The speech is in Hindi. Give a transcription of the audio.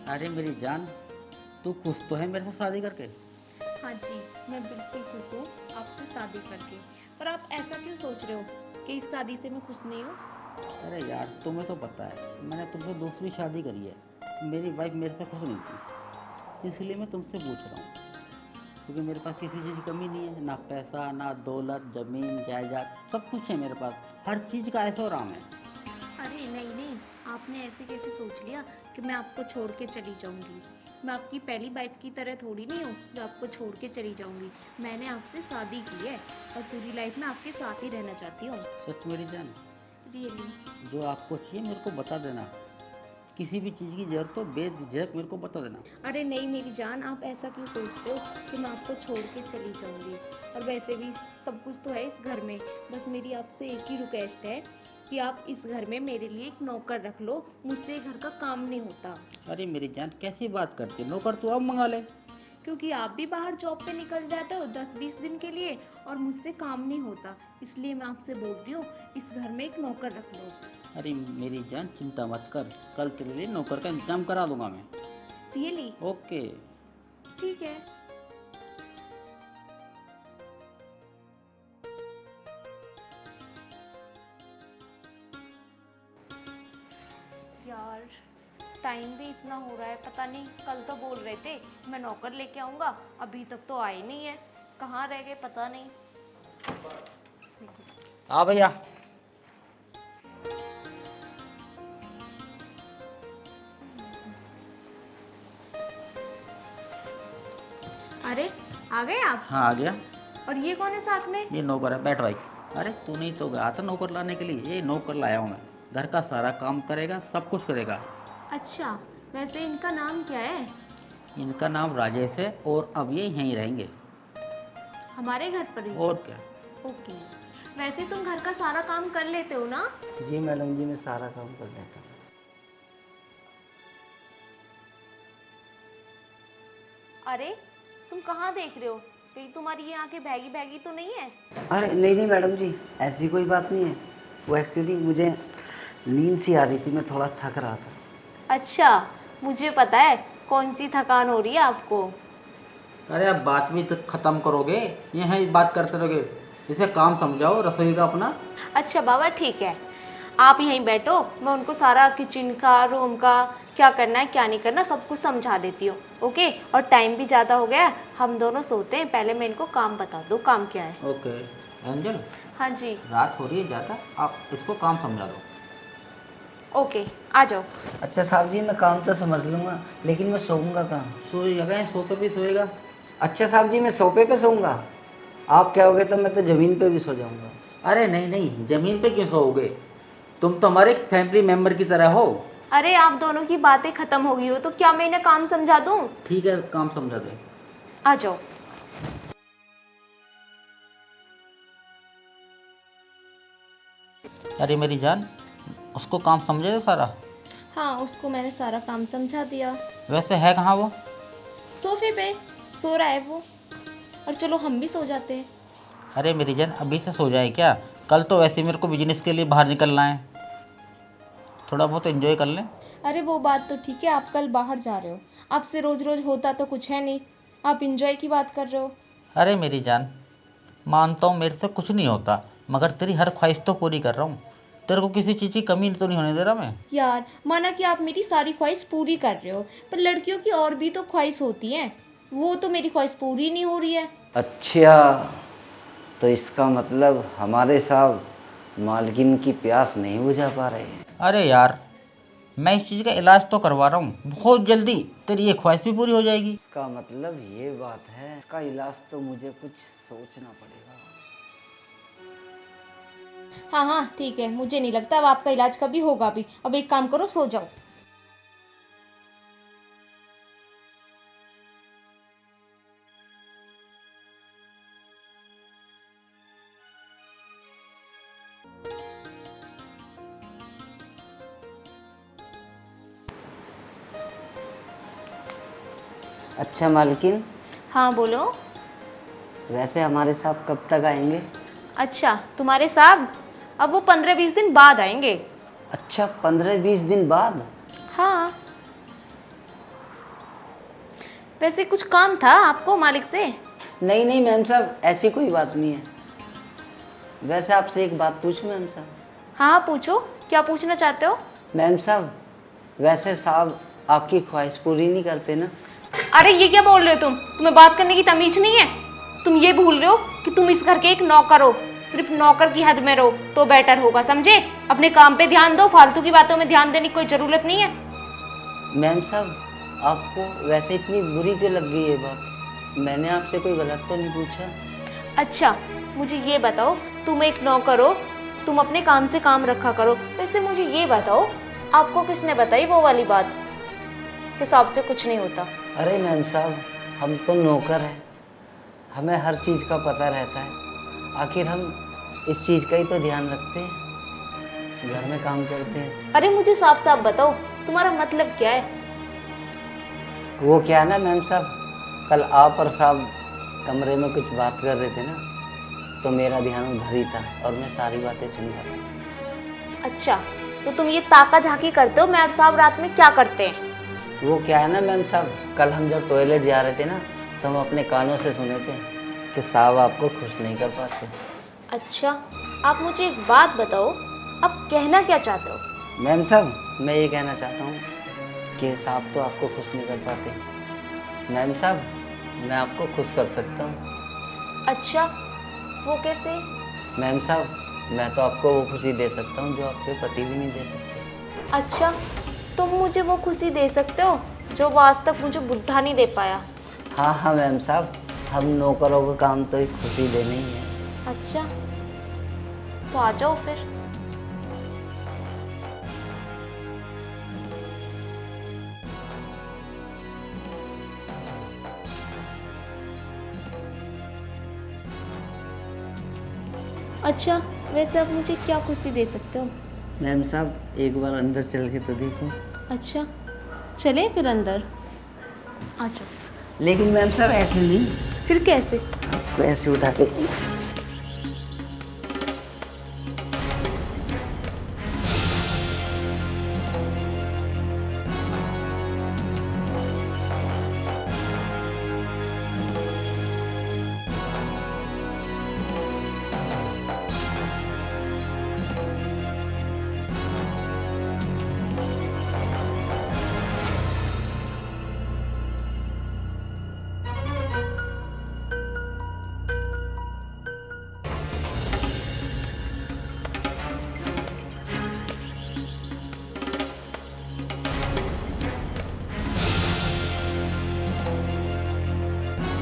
अरे मेरी जान, तू खुश तो है मेरे से शादी करके? हाँ जी, मैं बिल्कुल खुश हूँ आपसे शादी करके। पर आप ऐसा क्यों सोच रहे हो कि इस शादी से मैं खुश नहीं हूँ? अरे यार, तुम्हें तो पता है मैंने तुमसे दूसरी शादी करी है। मेरी वाइफ मेरे से खुश नहीं थी, इसलिए मैं तुमसे पूछ रहा हूँ। क्योंकि मेरे पास किसी चीज़ की कमी नहीं है, ना पैसा ना दौलत, ज़मीन जायदाद, सब कुछ है मेरे पास। हर चीज़ का ऐशो आराम है। अरे नहीं नहीं, आपने ऐसे कैसे सोच लिया कि मैं आपको छोड़ के चली जाऊंगी? मैं आपकी पहली वाइफ की तरह थोड़ी नहीं हूँ जो आपको छोड़ के चली जाऊंगी। मैंने आपसे शादी की है और पूरी लाइफ में आपके साथ ही रहना चाहती हूँ। सच मेरी जान, रियली। जो आपको चाहिए मेरे को बता देना। किसी भी चीज़ की जरूरत हो बेझिझक मेरे को बता देना। अरे नहीं मेरी जान, आप ऐसा क्यों सोचते हो कि मैं आपको छोड़ के चली जाऊंगी? और वैसे भी सब कुछ तो है इस घर में। बस मेरी आपसे एक ही रिक्वेस्ट है कि आप इस घर में मेरे लिए एक नौकर रख लो। मुझसे घर का काम नहीं होता। अरे मेरी जान, कैसी बात करती है? नौकर तू अब मंगा ले। क्योंकि आप भी बाहर जॉब पे निकल जाते हो 10-20 दिन के लिए और मुझसे काम नहीं होता। इसलिए मैं आपसे बोल रही हूँ, इस घर में एक नौकर रख लो। अरे मेरी जान, चिंता मत कर, कल तेरे लिए नौकर का इंतजाम करा दूंगा मैं। रियली? ओके। ठीक है। यार, टाइम भी इतना हो रहा है, पता नहीं। कल तो बोल रहे थे मैं नौकर लेके आऊँगा, अभी तक तो आए नहीं है। कहाँ रह गए पता नहीं। हाँ भैया। अरे, आ गए आप? हाँ आ गया। और ये कौन है साथ में? ये नौकर है, बैठ भाई। अरे तू नहीं तो गया था नौकर लाने के लिए? ये नौकर लाया हूँ मैं। घर का सारा काम करेगा, सब कुछ करेगा। अच्छा, वैसे इनका नाम क्या है? इनका नाम राजेश है और अब ये यहीं रहेंगे। हमारे घर पर ही? और क्या। ओके। वैसे तुम घर का सारा काम कर लेते हो ना? जी मैडम जी, मैं सारा काम कर लेता हूँ। अरे, तुम कहाँ देख रहे हो? कहीं तुम्हारी ये आंखें भैगी भैगी तो नहीं है? अरे नहीं नहीं मैडम जी, ऐसी कोई बात नहीं है। वो एक्चुअली मुझे नींद सी आ रही थी, मैं थोड़ा थक रहा था। अच्छा, मुझे पता है कौन सी थकान हो रही है आपको। अरे अब बात भी तो ख़त्म करोगे, यहीं बात करते रहोगे? इसे काम समझाओ रसोई का अपना। अच्छा बाबा, ठीक है। आप यहीं बैठो, मैं उनको सारा किचन का, रूम का, क्या करना है क्या नहीं करना सब कुछ समझा देती हूँ। ओके? और टाइम भी ज़्यादा हो गया है, हम दोनों सोते हैं। पहले मैं इनको काम बता दूँ, काम क्या है। ओके। एंजल, हाँ जी। रात हो रही है ज़्यादा, आप इसको काम समझा दो। ओके, आ जाओ। अच्छा साहब जी, मैं काम तो समझ लूँगा, लेकिन मैं सोऊंगा कहाँ? सोएगा, सोते भी सोएगा। अच्छा साहब जी, मैं सोफे पे सोऊंगा? आप कहोगे तो मैं तो ज़मीन पे भी सो जाऊंगा। अरे नहीं नहीं, ज़मीन पे क्यों सोओगे? तुम तो हमारे फैमिली मेंबर की तरह हो। अरे आप दोनों की बातें खत्म हो गई हो तो क्या मैं इन्हें काम समझा दूँ? ठीक है, काम समझा दे। आ जाओ। अरे मेरी जान, उसको काम समझे दे सारा। हाँ, उसको मैंने सारा काम समझा दिया। वैसे है कहाँ वो? सोफे पे सो रहा है वो। और चलो हम भी सो जाते हैं। अरे मेरी जान, अभी से सो जाए क्या? कल तो वैसे मेरे को बिजनेस के लिए बाहर निकलना है, थोड़ा बहुत एंजॉय कर लें। अरे वो बात तो ठीक है, आप कल बाहर जा रहे हो। आपसे रोज रोज होता तो कुछ है नहीं, आप इंजॉय की बात कर रहे हो। अरे मेरी जान, मानता हूँ मेरे से कुछ नहीं होता, मगर तेरी हर ख्वाहिश तो पूरी कर रहा हूँ। तेरे को किसी चीज़ की कमी तो नहीं होने दे रहा मैं। यार, माना कि आप मेरी सारी ख्वाहिश पूरी कर रहे हो, पर लड़कियों की और भी तो ख्वाहिश होती हैं। वो तो मेरी ख्वाहिश पूरी नहीं हो रही है। अच्छा, तो इसका मतलब हमारे साहब मालकिन की प्यास नहीं बुझा पा रहे हैं। अरे यार, मैं इस चीज़ का इलाज तो करवा रहा हूँ, बहुत जल्दी तेरी ये ख्वाहिश भी पूरी हो जाएगी। इसका मतलब ये बात है, इसका इलाज तो मुझे कुछ सोचना पड़ेगा। हाँ हाँ ठीक है, मुझे नहीं लगता अब आपका इलाज कभी होगा भी। अब एक काम करो, सो जाओ। अच्छा मालकिन, हाँ बोलो। वैसे हमारे साहब कब तक आएंगे? अच्छा, तुम्हारे साहब अब वो 15-20 दिन बाद आएंगे। अच्छा, 15-20 दिन बाद? हाँ। वैसे कुछ काम था आपको मालिक से? नहीं नहीं मैम साहब, ऐसी कोई बात नहीं है। वैसे आपसे एक बात पूछूं मैम साहब? हाँ पूछो, क्या पूछना चाहते हो? मैम साहब, वैसे साहब आपकी ख्वाहिश पूरी नहीं करते ना? अरे ये क्या बोल रहे हो तुम? तुम्हें बात करने की तमीज नहीं है? तुम ये भूल रहे हो कि तुम इस घर के एक नौकर हो। सिर्फ नौकर की हद में रहो तो बेटर होगा, समझे? अपने काम पे ध्यान दो, फालतू की बातों में ध्यान देने की कोई जरूरत नहीं है। मैम साहब, आपको वैसे इतनी बुरी क्यों लग गई ये बात? मैंने आपसे कोई गलत तो नहीं पूछा? अच्छा मुझे ये बताओ, तुम एक नौकर हो, तुम अपने काम से काम रखा करो। वैसे मुझे ये बताओ, आपको किसने बताई वो वाली बात कि सांप से कुछ नहीं होता? अरे मैम साहब, हम तो नौकर हैं, हमें हर चीज़ का पता रहता है। आखिर हम इस चीज़ का ही तो ध्यान रखते हैं, घर में काम करते हैं। अरे मुझे साफ साफ बताओ, तुम्हारा मतलब क्या है? वो क्या है ना मैम साहब, कल आप और साहब कमरे में कुछ बात कर रहे थे ना, तो मेरा ध्यान उधर ही था और मैं सारी बातें सुन रहा था। अच्छा तो तुम ये ताका झांकी करते हो, मैं साहब रात में क्या करते हैं? वो क्या है ना मैम साहब, कल हम जब टॉयलेट जा रहे थे ना, तो हम अपने कानों से सुने थे कि साहब आपको खुश नहीं कर पाते। अच्छा आप मुझे एक बात बताओ, आप कहना क्या चाहते हो? मैम साहब, मैं ये कहना चाहता हूँ कि साहब तो आपको खुश नहीं कर पाते। मैम साहब, मैं आपको खुश कर सकता हूँ। अच्छा वो कैसे? मैम साहब, मैं तो आपको वो खुशी दे सकता हूँ जो आपके पति भी नहीं दे सकते। अच्छा तुम मुझे वो खुशी दे सकते हो जो वो आज तक मुझे बुढ़ा नहीं दे पाया? हाँ हाँ मैम साहब, हम नौकरों का काम तो एक खुशी देना ही है। अच्छा तो आ जाओ फिर। अच्छा वैसे आप मुझे क्या खुशी दे सकते हो? मैम साहब, एक बार अंदर चल के तो देखो। अच्छा चलें फिर अंदर, आ जाओ। लेकिन मैम साहब ऐसे नहीं, फिर कैसे? आपको ऐसे उठा के